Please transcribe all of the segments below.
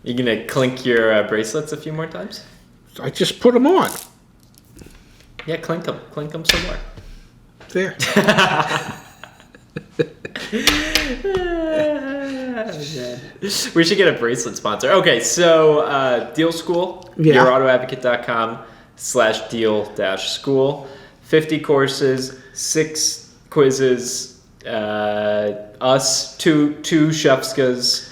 You gonna clink your bracelets a few more times? I just put them on. Yeah, clink them some more. There. We should get a bracelet sponsor. Okay, so Deal School, Yeah. yourautoadvocate.com/deal-school. 50 courses, 6 quizzes, us, two Shefskas,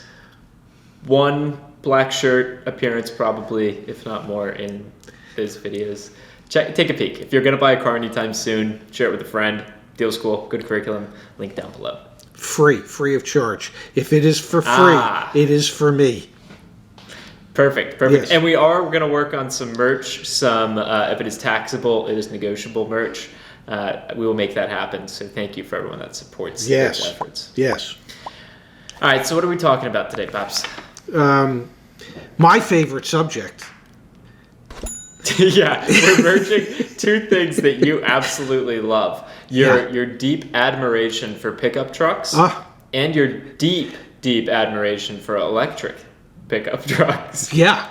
1 black shirt appearance probably, if not more, in his videos. Take a peek. If you're going to buy a car anytime soon, share it with a friend. Deal School, good curriculum, link down below. Free of charge. If it is for free, it is for me. Perfect. Yes. And we're going to work on some merch, if it is taxable, it is negotiable merch. We will make that happen. So thank you for everyone that supports those efforts. Yes. All right, so what are we talking about today, Pops? My favorite subject. Yeah, we're merging 2 things that you absolutely love. Your deep admiration for pickup trucks and your deep admiration for electric pickup trucks. Yeah.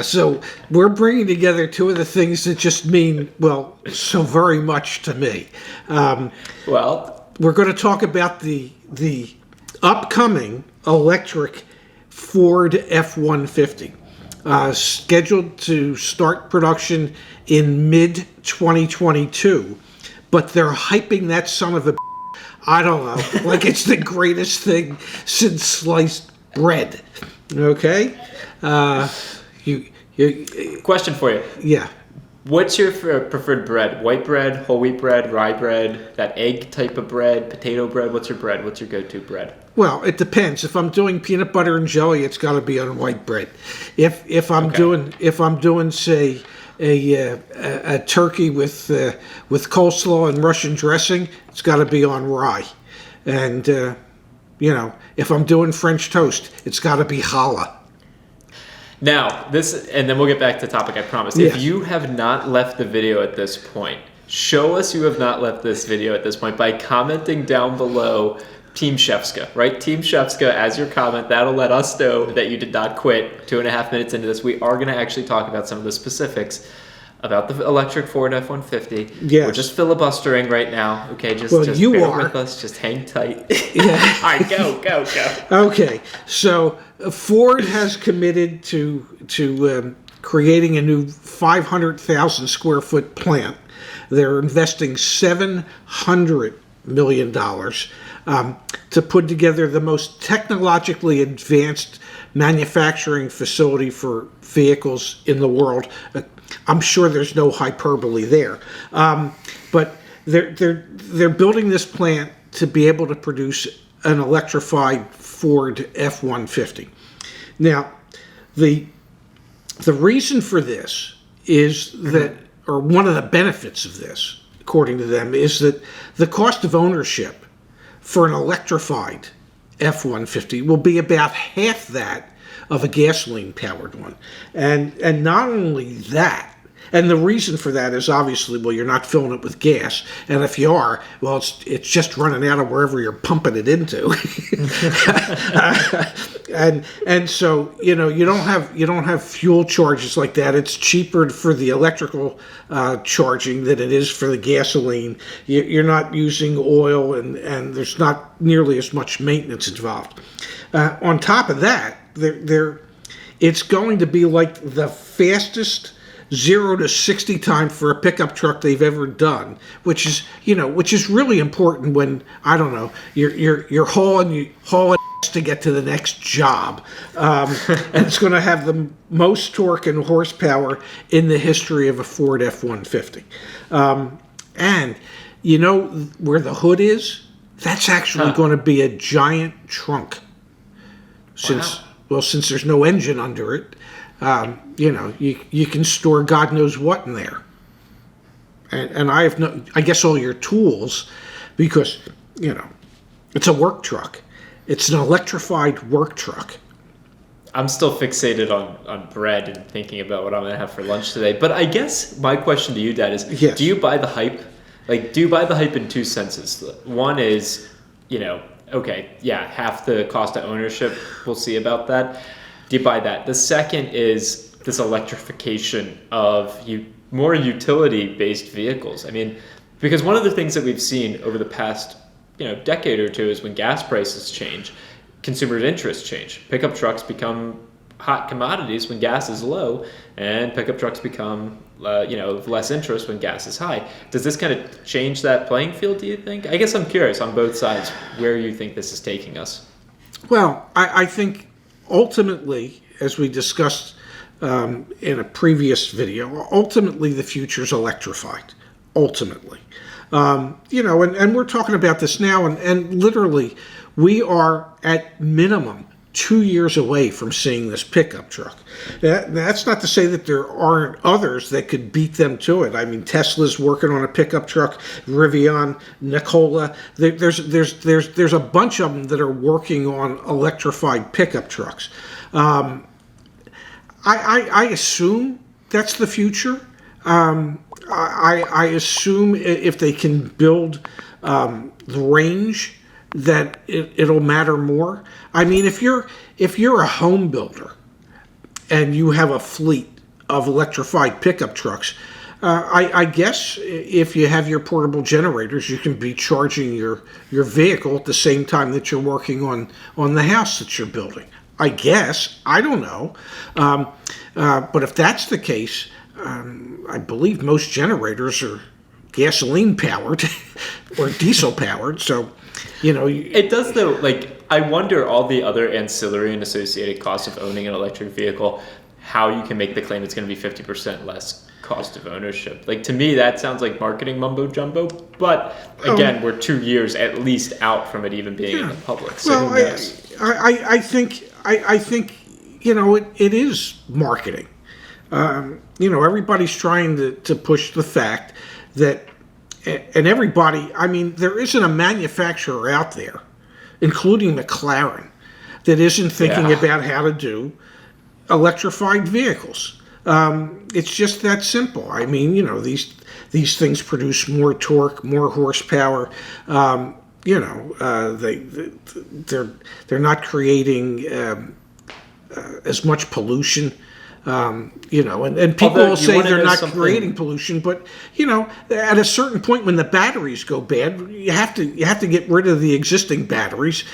So we're bringing together 2 of the things that just mean, well, so very much to me. We're going to talk about the upcoming electric Ford F-150. Scheduled to start production in mid-2022, but they're hyping that son of a I don't know, like it's the greatest thing since sliced bread. Okay? Question for you. Yeah. What's your preferred bread? White bread, whole wheat bread, rye bread, that egg type of bread, potato bread? What's your bread? What's your go-to bread? Well, it depends. If I'm doing peanut butter and jelly, it's got to be on white bread. If I'm doing say a turkey with coleslaw and Russian dressing, it's got to be on rye. And if I'm doing French toast, it's got to be challah. Now, and then we'll get back to the topic, I promise. Yes. If you have not left the video at this point, show us you have not left this video at this point by commenting down below Team Shefska, right? Team Shefska as your comment. That'll let us know that you did not quit 2.5 minutes into this. We are going to actually talk about some of the specifics about the electric Ford F-150. Yes. We're just filibustering right now. Okay, just bear with us. Just hang tight. Yeah. All right, go. Okay, so Ford has committed to creating a new 500,000 square foot plant. They're investing $700 million to put together the most technologically advanced manufacturing facility for vehicles in the world. I'm sure there's no hyperbole there, but they're building this plant to be able to produce an electrified Ford F-150. Now, the reason for this is that, or one of the benefits of this, according to them, is that the cost of ownership for an electrified F-150 will be about half that of a gasoline-powered one. And not only that, and the reason for that is obviously, well, you're not filling it with gas, and if you are, well, it's just running out of wherever you're pumping it into, and so you don't have fuel charges like that. It's cheaper for the electrical charging than it is for the gasoline. You're not using oil, and there's not nearly as much maintenance involved. On top of that, it's going to be like the fastest 0 to 60 time for a pickup truck they've ever done, which is really important when, I don't know, you're hauling to get to the next job, and it's going to have the most torque and horsepower in the history of a Ford F-150. And you know where the hood is? That's actually going to be a giant trunk. Since there's no engine under it. You can store God knows what in there, and I guess all your tools, because it's a work truck. It's an electrified work truck. I'm still fixated on bread and thinking about what I'm going to have for lunch today. But I guess my question to you, Dad, is yes. Do you buy the hype? Like, do you buy the hype in 2 senses? One is, okay, yeah, half the cost of ownership. We'll see about that. Do you buy that? The second is this electrification of more utility-based vehicles. I mean, because one of the things that we've seen over the past decade or two is when gas prices change, consumers' interests change. Pickup trucks become hot commodities when gas is low, and pickup trucks become of less interest when gas is high. Does this kind of change that playing field, do you think? I guess I'm curious on both sides where you think this is taking us. Well, I think ultimately, as we discussed in a previous video, ultimately the future is electrified. Ultimately. And we're talking about this now, and literally we are at minimum 2 years away from seeing this pickup truck. That's not to say that there aren't others that could beat them to it. I mean, Tesla's working on a pickup truck, Rivian, Nikola. There's a bunch of them that are working on electrified pickup trucks. I assume that's the future. I assume if they can build the range, that it'll matter more. I mean, if you're a home builder and you have a fleet of electrified pickup trucks, I guess if you have your portable generators, you can be charging your vehicle at the same time that you're working on the house that you're building. I guess. I don't know. But if that's the case, I believe most generators are gasoline powered or diesel powered. So, it does though. Like, I wonder all the other ancillary and associated costs of owning an electric vehicle, how you can make the claim it's going to be 50% less cost of ownership. Like, to me, that sounds like marketing mumbo jumbo. But again, we're 2 years at least out from it even being in the public. So well, who knows? I think it is marketing. Everybody's trying to push the fact that, and everybody, I mean, there isn't a manufacturer out there, including McLaren, that isn't thinking about how to do electrified vehicles. It's just that simple. I mean, these things produce more torque, more horsepower. They're not creating as much pollution. And people will say they're not creating pollution, but at a certain point when the batteries go bad, you have to get rid of the existing batteries.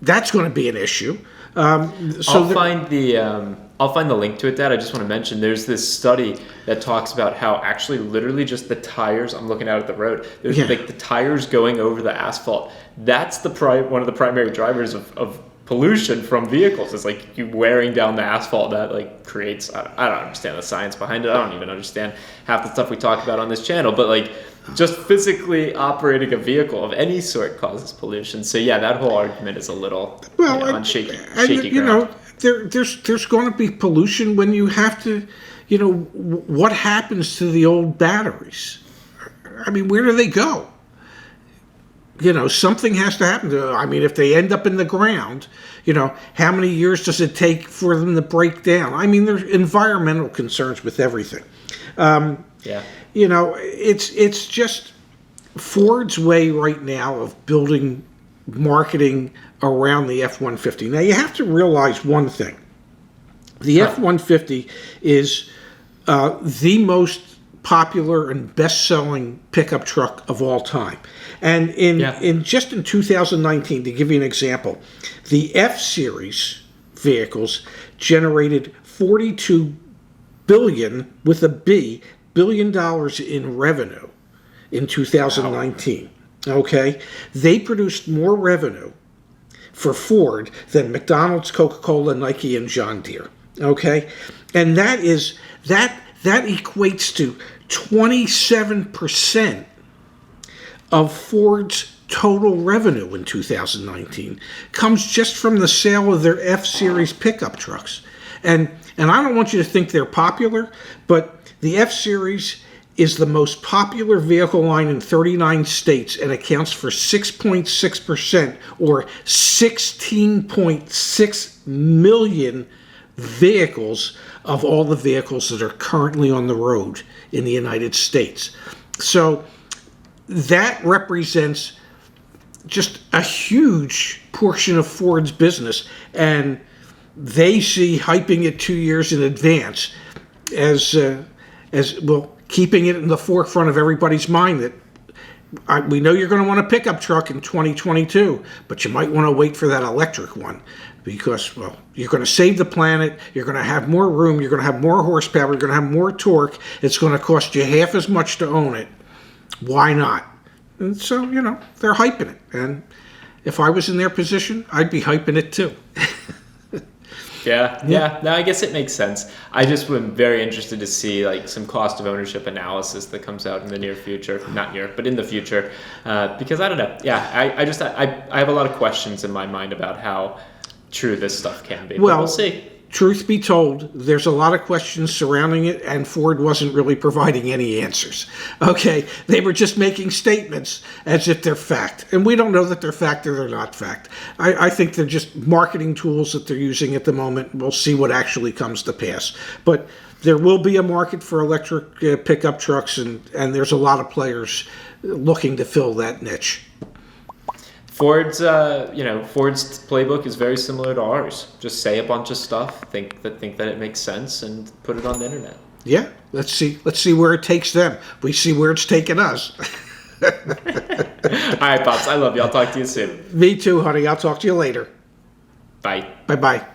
That's going to be an issue. I'll find the link to it, Dad. I just want to mention there's this study that talks about how actually literally just the tires, I'm looking out at the road, there's like the tires going over the asphalt. That's one of the primary drivers of pollution from vehicles. It's like you wearing down the asphalt that like creates, I don't understand the science behind it. I don't even understand half the stuff we talk about on this channel, but like just physically operating a vehicle of any sort causes pollution. So yeah, that whole argument is a little on shaky ground. There's going to be pollution when you have to, what happens to the old batteries? I mean, where do they go? Something has to happen to them. I mean, if they end up in the ground, how many years does it take for them to break down? I mean, there's environmental concerns with everything. It's just Ford's way right now of building marketing around the F-150. Now, you have to realize one thing. The F-150 is the most popular and best-selling pickup truck of all time. And in 2019, to give you an example, the F-Series vehicles generated $42 billion with a B $billion in revenue in 2019. Wow. Okay, they produced more revenue for Ford than McDonald's, Coca-Cola, Nike, and John Deere. Okay, and that equates to 27% of Ford's total revenue in 2019 comes just from the sale of their F-Series pickup trucks. And I don't want you to think they're popular, but the F-Series is the most popular vehicle line in 39 states and accounts for 6.6% or 16.6 million vehicles of all the vehicles that are currently on the road in the United States. So that represents just a huge portion of Ford's business. And they see hyping it 2 years in advance as well, keeping it in the forefront of everybody's mind that we know you're going to want a pickup truck in 2022, but you might want to wait for that electric one because, well, you're going to save the planet, you're going to have more room, you're going to have more horsepower, you're going to have more torque, it's going to cost you half as much to own it. Why not? And so, they're hyping it. And if I was in their position, I'd be hyping it too. Yeah. No, I guess it makes sense. I just am very interested to see like some cost of ownership analysis that comes out in the near future, not near, but in the future, because I don't know. Yeah, I have a lot of questions in my mind about how true this stuff can be. Well, but we'll see. Truth be told, there's a lot of questions surrounding it, and Ford wasn't really providing any answers. Okay, they were just making statements as if they're fact, and we don't know that they're fact or they're not fact. I think they're just marketing tools that they're using at the moment. We'll see what actually comes to pass. But there will be a market for electric pickup trucks, and there's a lot of players looking to fill that niche. Ford's playbook is very similar to ours. Just say a bunch of stuff, think that it makes sense, and put it on the internet. Yeah, let's see where it takes them. We see where it's taken us. All right, Pops. I love you. I'll talk to you soon. Me too, honey. I'll talk to you later. Bye. Bye-bye.